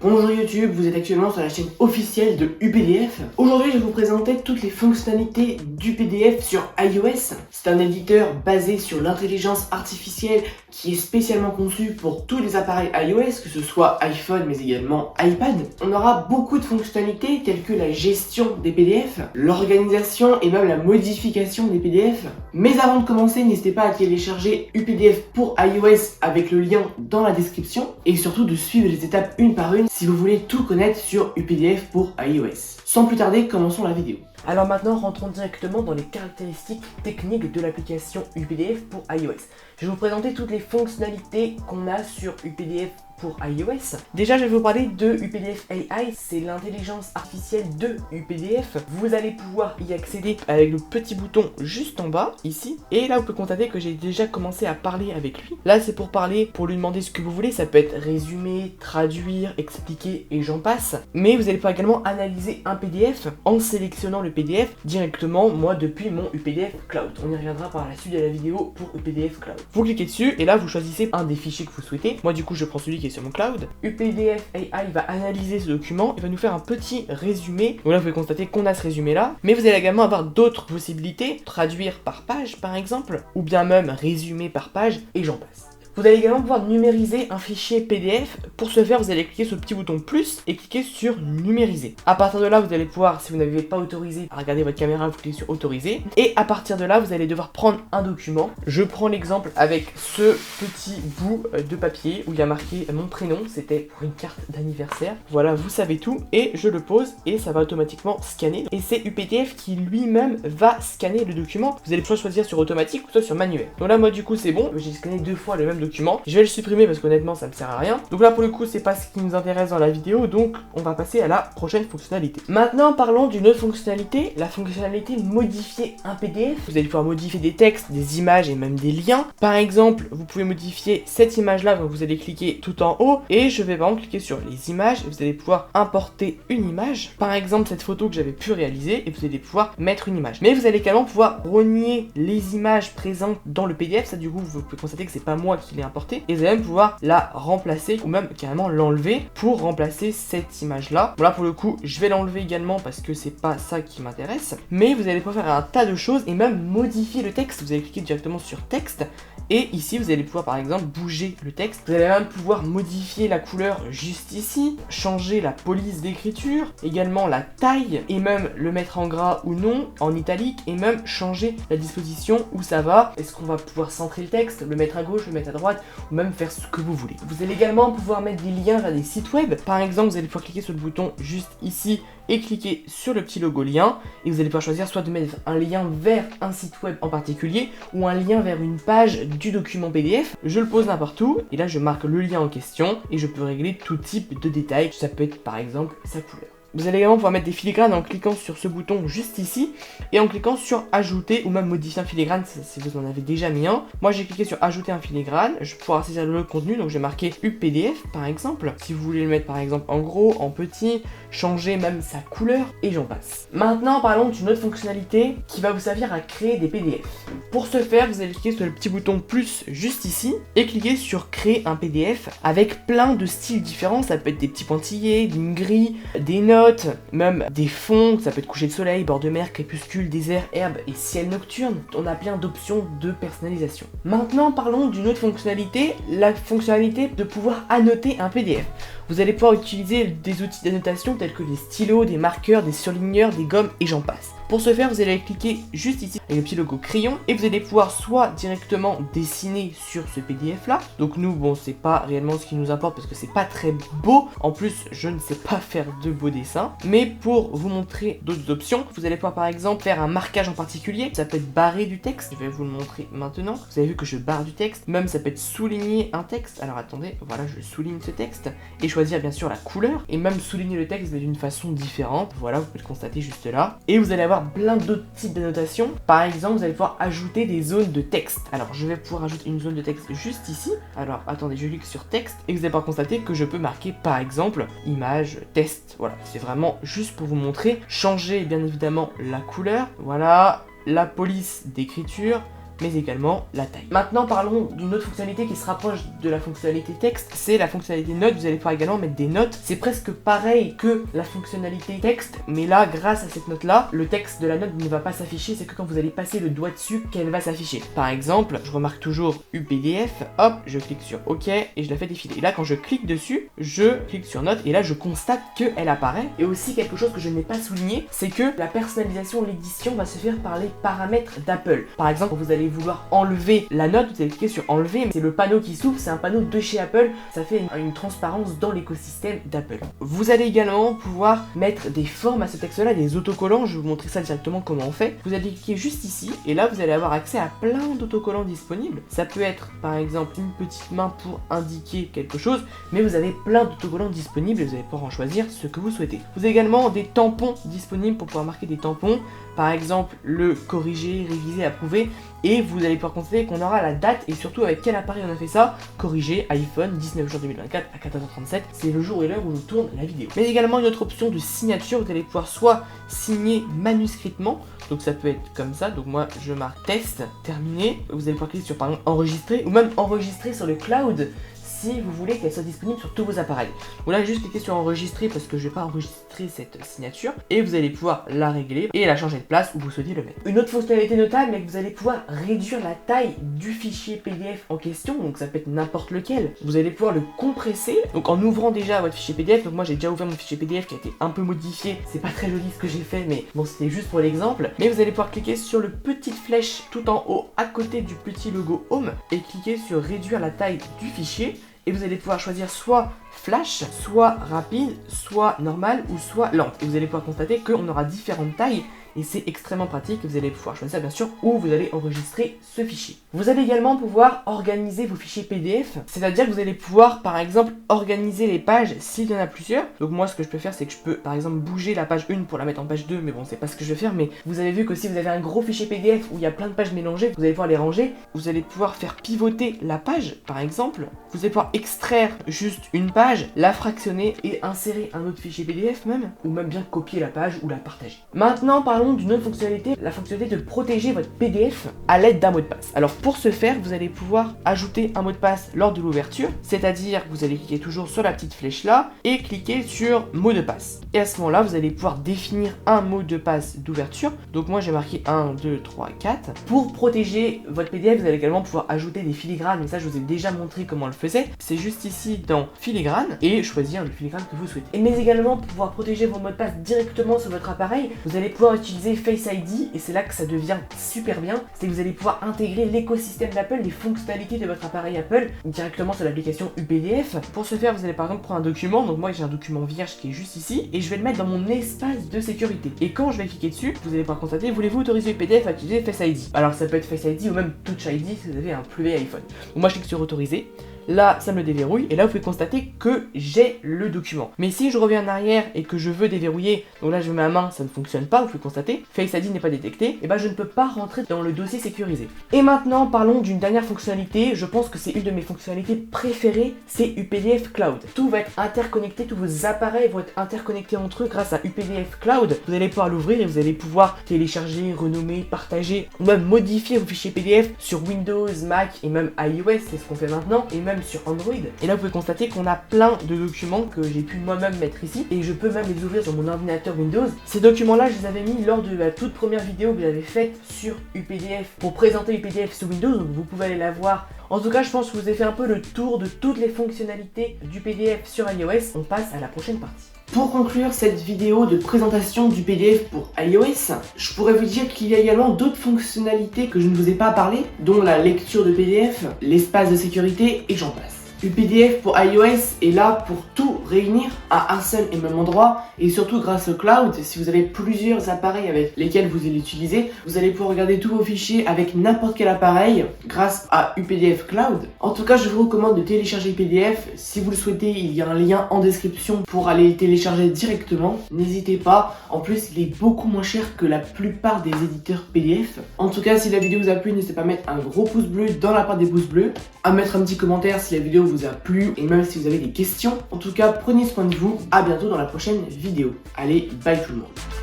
Bonjour YouTube, vous êtes actuellement sur la chaîne officielle de UPDF. Aujourd'hui, je vais vous présenter toutes les fonctionnalités du PDF sur iOS. C'est un éditeur basé sur l'intelligence artificielle qui est spécialement conçu pour tous les appareils iOS, que ce soit iPhone mais également iPad. On aura beaucoup de fonctionnalités telles que la gestion des PDF, l'organisation et même la modification des PDF. Mais avant de commencer, n'hésitez pas à télécharger UPDF pour iOS avec le lien dans la description et surtout de suivre les étapes une par une si vous voulez tout connaître sur UPDF pour iOS. Sans plus tarder, commençons la vidéo. Alors maintenant, rentrons directement dans les caractéristiques techniques de l'application UPDF pour iOS. Je vais vous présenter toutes les fonctionnalités qu'on a sur UPDF pour iOS. Déjà, je vais vous parler de UPDF AI, c'est l'intelligence artificielle de UPDF. Vous allez pouvoir y accéder avec le petit bouton juste en bas, ici. Et là, vous pouvez constater que j'ai déjà commencé à parler avec lui. Là, c'est pour parler, pour lui demander ce que vous voulez. Ça peut être résumer, traduire, expliquer et j'en passe. Mais vous allez pouvoir également analyser un PDF en sélectionnant le PDF directement, moi, depuis mon UPDF Cloud. On y reviendra par la suite de la vidéo pour UPDF Cloud. Vous cliquez dessus et là, vous choisissez un des fichiers que vous souhaitez. Moi, du coup, je prends celui qui est sur mon cloud. UPDF AI va analyser ce document et va nous faire un petit résumé. Donc là, vous pouvez constater qu'on a ce résumé là, mais vous allez également avoir d'autres possibilités, traduire par page par exemple, ou bien même résumer par page, et j'en passe. Vous allez également pouvoir numériser un fichier PDF. Pour ce faire, vous allez cliquer sur le petit bouton plus et cliquer sur numériser. À partir de là, vous allez pouvoir, si vous n'avez pas autorisé à regarder votre caméra, vous cliquez sur autoriser. Et à partir de là, vous allez devoir prendre un document. Je prends l'exemple avec ce petit bout de papier où il y a marqué mon prénom. C'était pour une carte d'anniversaire. Voilà, vous savez tout. Et je le pose et ça va automatiquement scanner. Et c'est UPDF qui lui-même va scanner le document. Vous allez soit choisir sur automatique ou soit sur manuel. Donc là, moi du coup, c'est bon. J'ai scanné 2 fois le même document. Je vais le supprimer parce qu'honnêtement ça me sert à rien. Donc là pour le coup c'est pas ce qui nous intéresse dans la vidéo, donc on va passer à la prochaine fonctionnalité. Maintenant parlons d'une autre fonctionnalité, la fonctionnalité modifier un PDF. Vous allez pouvoir modifier des textes, des images et même des liens. Par exemple vous pouvez modifier cette image là, donc vous allez cliquer tout en haut et je vais par exemple cliquer sur les images et vous allez pouvoir importer une image. Par exemple cette photo que j'avais pu réaliser et vous allez pouvoir mettre une image. Mais vous allez également pouvoir renier les images présentes dans le PDF. Ça du coup vous pouvez constater que c'est pas moi qui l'ai importé et vous allez même pouvoir la remplacer ou même carrément l'enlever pour remplacer cette image là. Bon là pour le coup je vais l'enlever également parce que c'est pas ça qui m'intéresse, mais vous allez pouvoir faire un tas de choses et même modifier le texte. Vous allez cliquer directement sur texte et ici vous allez pouvoir par exemple bouger le texte. Vous allez même pouvoir modifier la couleur juste ici, changer la police d'écriture, également la taille et même le mettre en gras ou non, en italique et même changer la disposition où ça va. Est-ce qu'on va pouvoir centrer le texte, le mettre à gauche, le mettre à droite ou même faire ce que vous voulez. Vous allez également pouvoir mettre des liens vers des sites web. Par exemple, vous allez pouvoir cliquer sur le bouton juste ici et cliquer sur le petit logo lien et vous allez pouvoir choisir soit de mettre un lien vers un site web en particulier ou un lien vers une page du document PDF. Je le pose n'importe où et là je marque le lien en question et je peux régler tout type de détails. Ça peut être par exemple sa couleur. Vous allez également pouvoir mettre des filigranes en cliquant sur ce bouton juste ici et en cliquant sur ajouter ou même modifier un filigrane si vous en avez déjà mis un. Moi j'ai cliqué sur ajouter un filigrane, je vais pouvoir saisir le contenu, donc je vais marquer UPDF par exemple. Si vous voulez le mettre par exemple en gros, en petit, changer même sa couleur et j'en passe. Maintenant parlons d'une autre fonctionnalité qui va vous servir à créer des PDF. Pour ce faire, vous allez cliquer sur le petit bouton plus juste ici et cliquer sur créer un PDF avec plein de styles différents. Ça peut être des petits pointillés, une grille, des notes, même des fonds, ça peut être coucher de soleil, bord de mer, crépuscule, désert, herbe et ciel nocturne. On a plein d'options de personnalisation. Maintenant parlons d'une autre fonctionnalité, la fonctionnalité de pouvoir annoter un PDF. Vous allez pouvoir utiliser des outils d'annotation tels que des stylos, des marqueurs, des surligneurs, des gommes et j'en passe. Pour ce faire, vous allez cliquer juste ici avec le petit logo crayon et vous allez pouvoir soit directement dessiner sur ce PDF là. Donc nous, bon, c'est pas réellement ce qui nous importe parce que c'est pas très beau. En plus, je ne sais pas faire de beaux dessins. Mais pour vous montrer d'autres options, vous allez pouvoir par exemple faire un marquage en particulier. Ça peut être barrer du texte. Je vais vous le montrer maintenant. Vous avez vu que je barre du texte. Même ça peut être souligner un texte. Alors attendez, voilà, je souligne ce texte et choisir bien sûr la couleur et même souligner le texte d'une façon différente. Voilà, vous pouvez le constater juste là. Et vous allez avoir plein d'autres types d'annotations. Par exemple, vous allez pouvoir ajouter des zones de texte. Alors, je vais pouvoir ajouter une zone de texte juste ici. Alors, attendez, je clique sur texte et vous allez pouvoir constater que je peux marquer, par exemple, image, test. Voilà, c'est vraiment juste pour vous montrer. Changer, bien évidemment, la couleur. Voilà, la police d'écriture. mais également la taille. Maintenant parlons d'une autre fonctionnalité qui se rapproche de la fonctionnalité texte, c'est la fonctionnalité note. Vous allez pouvoir également mettre des notes, c'est presque pareil que la fonctionnalité texte, mais là grâce à cette note là, le texte de la note ne va pas s'afficher, c'est que quand vous allez passer le doigt dessus qu'elle va s'afficher. Par exemple, je remarque toujours UPDF, hop, je clique sur OK et je la fais défiler. Et là quand je clique dessus, je clique sur note et là je constate qu'elle apparaît. Et aussi quelque chose que je n'ai pas souligné, c'est que la personnalisation, l'édition va se faire par les paramètres d'Apple. Par exemple, vous allez vouloir enlever la note, vous allez cliquer sur enlever, c'est le panneau qui s'ouvre, c'est un panneau de chez Apple, ça fait une transparence dans l'écosystème d'Apple. Vous allez également pouvoir mettre des formes à ce texte là, des autocollants, je vais vous montrer ça directement comment on fait. Vous allez cliquer juste ici et là vous allez avoir accès à plein d'autocollants disponibles. Ça peut être par exemple une petite main pour indiquer quelque chose, mais vous avez plein d'autocollants disponibles et vous allez pouvoir en choisir ce que vous souhaitez. Vous avez également des tampons disponibles pour pouvoir marquer des tampons, par exemple le corriger, réviser, approuver, et vous allez pouvoir constater qu'on aura la date et surtout avec quel appareil on a fait ça. Corriger, iPhone, 19 juin 2024 à 14h37, c'est le jour et l'heure où je tourne la vidéo. Mais également une autre option de signature, vous allez pouvoir soit signer manuscritement, donc ça peut être comme ça, donc moi je marque test, terminé, vous allez pouvoir cliquer sur par exemple enregistrer, ou même enregistrer sur le cloud, si vous voulez qu'elle soit disponible sur tous vos appareils. Donc là, juste cliquer sur enregistrer parce que je vais pas enregistrer cette signature et vous allez pouvoir la régler et la changer de place où vous souhaitez le mettre. Une autre fonctionnalité notable est que vous allez pouvoir réduire la taille du fichier PDF en question, donc ça peut être n'importe lequel. Vous allez pouvoir le compresser, donc en ouvrant déjà votre fichier PDF, donc moi j'ai déjà ouvert mon fichier PDF qui a été un peu modifié, c'est pas très joli ce que j'ai fait, mais bon c'était juste pour l'exemple. Mais vous allez pouvoir cliquer sur le petite flèche tout en haut à côté du petit logo Home et cliquer sur réduire la taille du fichier. Et vous allez pouvoir choisir soit flash, soit rapide, soit normal ou soit lente. Et vous allez pouvoir constater qu'on aura différentes tailles et c'est extrêmement pratique. Vous allez pouvoir choisir bien sûr où vous allez enregistrer ce fichier. Vous allez également pouvoir organiser vos fichiers PDF, c'est-à-dire que vous allez pouvoir par exemple organiser les pages s'il y en a plusieurs. Donc moi ce que je peux faire c'est que je peux par exemple bouger la page 1 pour la mettre en page 2, mais bon c'est pas ce que je vais faire. Mais vous avez vu que si vous avez un gros fichier PDF où il y a plein de pages mélangées, vous allez pouvoir les ranger. Vous allez pouvoir faire pivoter la page par exemple. Vous allez pouvoir extraire juste une page, la fractionner et insérer un autre fichier PDF même, ou même bien copier la page ou la partager. Maintenant parlons d'une autre fonctionnalité, la fonctionnalité de protéger votre PDF à l'aide d'un mot de passe. Alors pour ce faire, vous allez pouvoir ajouter un mot de passe lors de l'ouverture, c'est-à-dire que vous allez cliquer toujours sur la petite flèche là et cliquer sur mot de passe. Et à ce moment-là, vous allez pouvoir définir un mot de passe d'ouverture. Donc moi j'ai marqué 1, 2, 3, 4. Pour protéger votre PDF, vous allez également pouvoir ajouter des filigranes, mais ça je vous ai déjà montré comment on le faisait. C'est juste ici dans filigrane et choisir le filigrane que vous souhaitez. Mais également pour pouvoir protéger vos mots de passe directement sur votre appareil, vous allez pouvoir utiliser Face ID et c'est là que ça devient super bien. C'est que vous allez pouvoir intégrer l'écosystème d'Apple, les fonctionnalités de votre appareil Apple directement sur l'application UPDF. Pour ce faire, vous allez par exemple prendre un document. Donc moi j'ai un document vierge qui est juste ici et je vais le mettre dans mon espace de sécurité. Et quand je vais cliquer dessus, vous allez pouvoir constater, voulez-vous autoriser UPDF à utiliser Face ID? Alors ça peut être Face ID ou même Touch ID si vous avez un plus vieil iPhone. Donc moi je clique sur autoriser. Là, ça me le déverrouille et là, vous pouvez constater que j'ai le document. Mais si je reviens en arrière et que je veux déverrouiller, donc là, je mets ma main, ça ne fonctionne pas, vous pouvez constater, Face ID n'est pas détecté, et ben je ne peux pas rentrer dans le dossier sécurisé. Et maintenant, parlons d'une dernière fonctionnalité, je pense que c'est une de mes fonctionnalités préférées, c'est UPDF Cloud. Tout va être interconnecté, tous vos appareils vont être interconnectés entre eux grâce à UPDF Cloud. Vous allez pouvoir l'ouvrir et vous allez pouvoir télécharger, renommer, partager, ou même modifier vos fichiers PDF sur Windows, Mac et même iOS, c'est ce qu'on fait maintenant, et même sur Android. Et là vous pouvez constater qu'on a plein de documents que j'ai pu moi-même mettre ici et je peux même les ouvrir sur mon ordinateur Windows. Ces documents là je les avais mis lors de la toute première vidéo que j'avais faite sur UPDF pour présenter UPDF sur Windows, donc vous pouvez aller la voir. En tout cas je pense que je vous ai fait un peu le tour de toutes les fonctionnalités du PDF sur iOS. On passe à la prochaine partie. Pour conclure cette vidéo de présentation du PDF pour iOS, je pourrais vous dire qu'il y a également d'autres fonctionnalités que je ne vous ai pas parlé, dont la lecture de PDF, l'espace de sécurité et j'en passe. UPDF pour iOS est là pour tout réunir à un seul et même endroit et surtout grâce au cloud, si vous avez plusieurs appareils avec lesquels vous allez l'utiliser, vous allez pouvoir regarder tous vos fichiers avec n'importe quel appareil grâce à UPDF Cloud. En tout cas, je vous recommande de télécharger UPDF. Si vous le souhaitez, il y a un lien en description pour aller le télécharger directement. N'hésitez pas, en plus il est beaucoup moins cher que la plupart des éditeurs PDF. En tout cas, si la vidéo vous a plu, n'hésitez pas à mettre un gros pouce bleu dans la part des pouces bleus, à mettre un petit commentaire si la vidéo vous a plu et même si vous avez des questions. En tout cas, prenez soin de vous. À bientôt dans la prochaine vidéo. Allez, bye tout le monde.